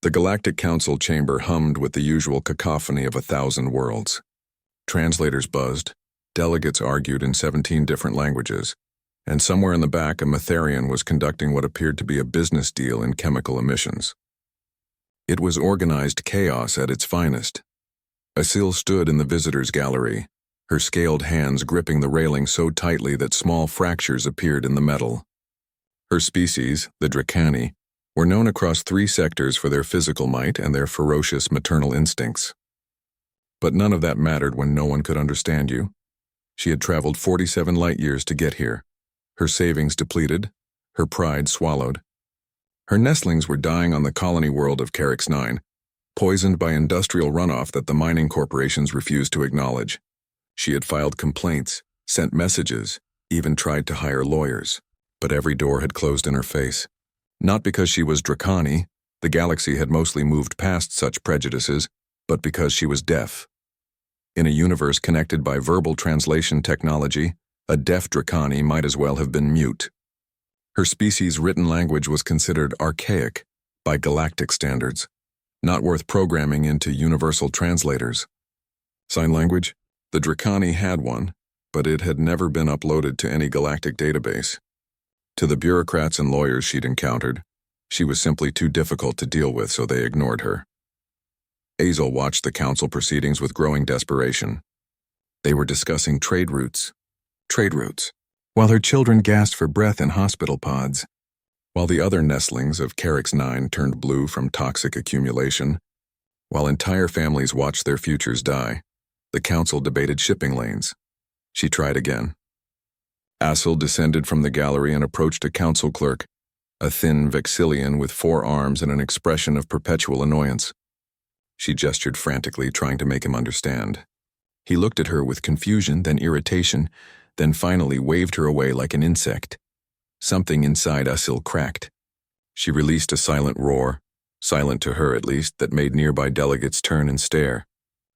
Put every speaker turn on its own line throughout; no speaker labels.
The Galactic Council chamber hummed with the usual cacophony of 1,000 worlds. Translators buzzed, delegates argued in 17 different languages, and somewhere in the back a Matharian was conducting what appeared to be a business deal in chemical emissions. It was organized chaos at its finest. Asil stood in the visitors' gallery, her scaled hands gripping the railing so tightly that small fractures appeared in the metal. Her species, the Dracani, were known across 3 sectors for their physical might and their ferocious maternal instincts. But none of that mattered when no one could understand you. She had traveled 47 light-years to get here, her savings depleted, her pride swallowed. Her nestlings were dying on the colony world of Carix 9, poisoned by industrial runoff that the mining corporations refused to acknowledge. She had filed complaints, sent messages, even tried to hire lawyers, but every door had closed in her face. Not because she was Dracani, the galaxy had mostly moved past such prejudices, but because she was deaf. In a universe connected by verbal translation technology, a deaf Dracani might as well have been mute. Her species' written language was considered archaic by galactic standards, not worth programming into universal translators. Sign language? The Dracani had one, but it had never been uploaded to any galactic database. To the bureaucrats and lawyers she'd encountered, she was simply too difficult to deal with, so they ignored her. Azel watched the council proceedings with growing desperation. They were discussing trade routes, while her children gasped for breath in hospital pods. While the other nestlings of Carix 9 turned blue from toxic accumulation, while entire families watched their futures die, the council debated shipping lanes. She tried again. Asil descended from the gallery and approached a council clerk, a thin Vexillian with 4 arms and an expression of perpetual annoyance. She gestured frantically, trying to make him understand. He looked at her with confusion, then irritation, then finally waved her away like an insect. Something inside Asil cracked. She released a silent roar, silent to her at least, that made nearby delegates turn and stare.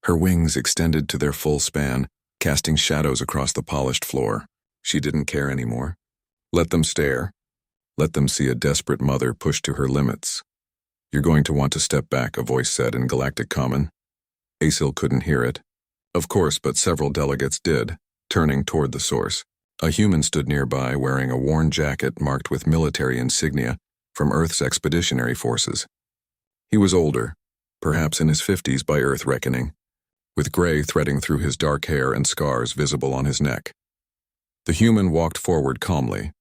Her wings extended to their full span, casting shadows across the polished floor. She didn't care anymore. Let them stare. Let them see a desperate mother pushed to her limits. "You're going to want to step back," a voice said in Galactic Common. Asil couldn't hear it. Of course, but several delegates did, turning toward the source. A human stood nearby wearing a worn jacket marked with military insignia from Earth's expeditionary forces. He was older, perhaps in his 50s by Earth reckoning, with gray threading through his dark hair and scars visible on his neck. The human walked forward calmly,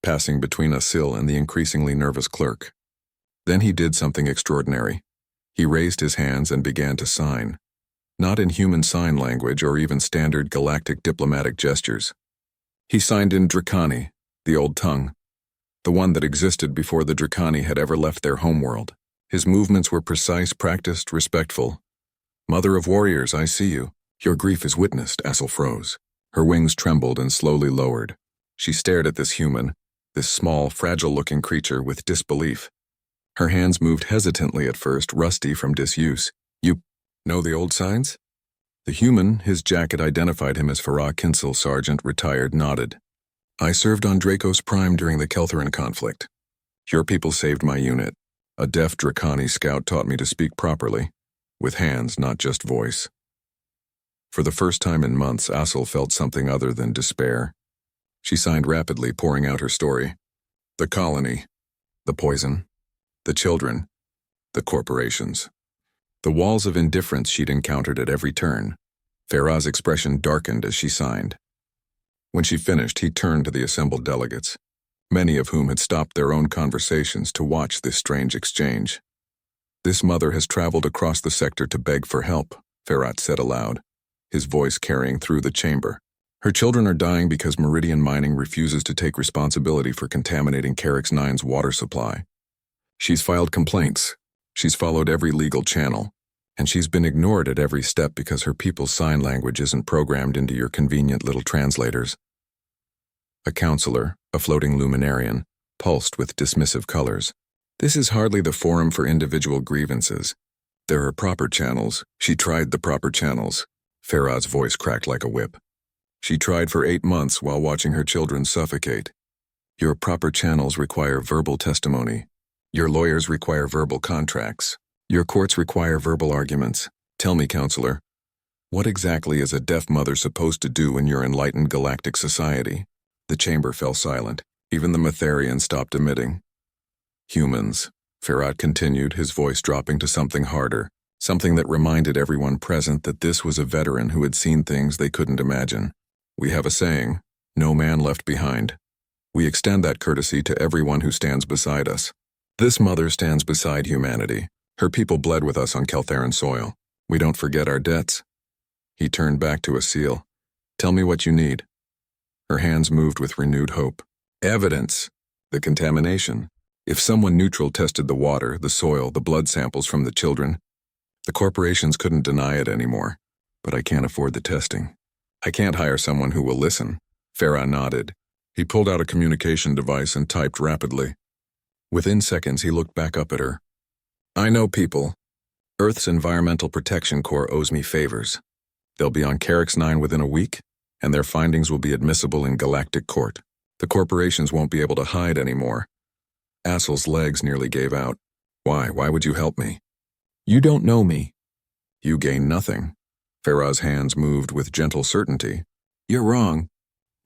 passing between Asil and the increasingly nervous clerk. Then he did something extraordinary. He raised his hands and began to sign, not in human sign language or even standard galactic diplomatic gestures. He signed in Dracani, the old tongue, the one that existed before the Dracani had ever left their homeworld. His movements were precise, practiced, respectful. "Mother of warriors, I see you. Your grief is witnessed," Asil froze. Her wings trembled and slowly lowered. She stared at this human, this small, fragile-looking creature, with disbelief. Her hands moved hesitantly at first, rusty from disuse. "You know the old signs?" The human, his jacket identified him as Farah Kinsel, Sergeant, retired, nodded. "I served on Dracos Prime during the Keltheran conflict. Your people saved my unit. A deaf Dracani scout taught me to speak properly, with hands, not just voice." For the first time in months, Asil felt something other than despair. She signed rapidly, pouring out her story. The colony, the poison, the children, the corporations. The walls of indifference she'd encountered at every turn. Farah's expression darkened as she signed. When she finished, he turned to the assembled delegates, many of whom had stopped their own conversations to watch this strange exchange. "This mother has traveled across the sector to beg for help," Farah said aloud, his voice carrying through the chamber. "Her children are dying because Meridian Mining refuses to take responsibility for contaminating Carix 9's water supply. She's filed complaints. She's followed every legal channel, and she's been ignored at every step because her people's sign language isn't programmed into your convenient little translators." A counselor, a floating luminarian, pulsed with dismissive colors. "This is hardly the forum for individual grievances. There are proper channels." She tried the proper channels. Farah's voice cracked like a whip. She tried for 8 months while watching her children suffocate. "Your proper channels require verbal testimony. Your lawyers require verbal contracts. Your courts require verbal arguments. Tell me, counselor, what exactly is a deaf mother supposed to do in your enlightened galactic society? The chamber fell silent. Even the Metherian stopped emitting. Humans, Farad continued, his voice dropping to something harder, something that reminded everyone present that this was a veteran who had seen things they couldn't imagine. We have a saying, no man left behind. We extend that courtesy to everyone who stands beside us. This mother stands beside humanity. Her people bled with us on Keltheran soil. We don't forget our debts. He turned back to Asil. Tell me what you need. Her hands moved with renewed hope. Evidence. The contamination. If someone neutral tested the water, the soil, the blood samples from the children, the corporations couldn't deny it anymore. But I can't afford the testing. I can't hire someone who will listen. Farah nodded. He pulled out a communication device and typed rapidly. Within seconds, he looked back up at her. I know people. Earth's Environmental Protection Corps owes me favors. They'll be on Carix 9 within a week, and their findings will be admissible in galactic court. The corporations won't be able to hide anymore. Asil's legs nearly gave out. Why? Why would you help me? You don't know me. You gain nothing. Farah's hands moved with gentle certainty. You're wrong.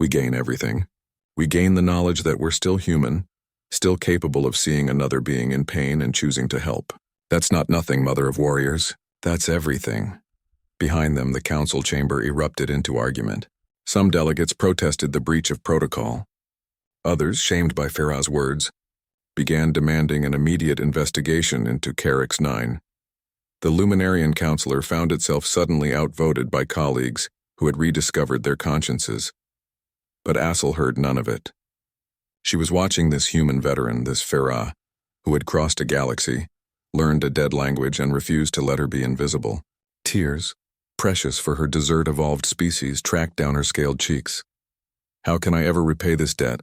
We gain everything. We gain the knowledge that we're still human, still capable of seeing another being in pain and choosing to help. That's not nothing, Mother of Warriors. That's everything. Behind them, the council chamber erupted into argument. Some delegates protested the breach of protocol. Others, shamed by Farah's words, began demanding an immediate investigation into Carix 9. The Luminarian Councilor found itself suddenly outvoted by colleagues who had rediscovered their consciences. But Asil heard none of it. She was watching this human veteran, this Farah, who had crossed a galaxy, learned a dead language, and refused to let her be invisible. Tears, precious for her desert-evolved species, tracked down her scaled cheeks. How can I ever repay this debt?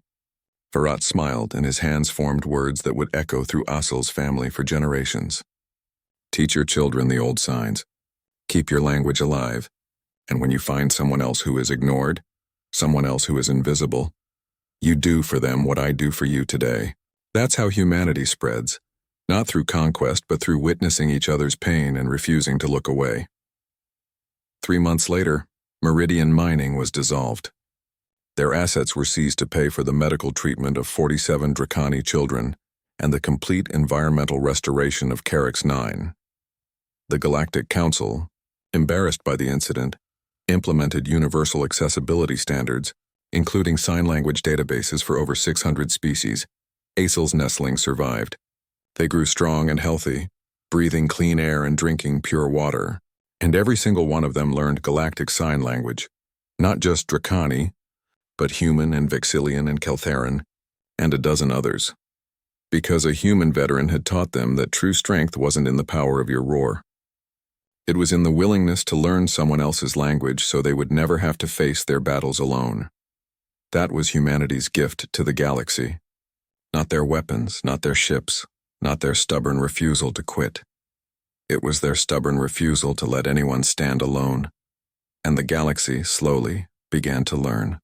Farad smiled, and his hands formed words that would echo through Asil's family for generations. Teach your children the old signs. Keep your language alive. And when you find someone else who is ignored, someone else who is invisible, you do for them what I do for you today. That's how humanity spreads, not through conquest, but through witnessing each other's pain and refusing to look away. 3 months later, Meridian Mining was dissolved. Their assets were seized to pay for the medical treatment of 47 Dracani children and the complete environmental restoration of Carix 9. The Galactic Council, embarrassed by the incident, implemented universal accessibility standards, including sign language databases for over 600 species. Asil's nestlings survived. They grew strong and healthy, breathing clean air and drinking pure water. And every single one of them learned galactic sign language, not just Dracani, but human and Vexillian and Keltheran, and a dozen others. Because a human veteran had taught them that true strength wasn't in the power of your roar. It was in the willingness to learn someone else's language so they would never have to face their battles alone. That was humanity's gift to the galaxy. Not their weapons, not their ships, not their stubborn refusal to quit. It was their stubborn refusal to let anyone stand alone. And the galaxy, slowly, began to learn.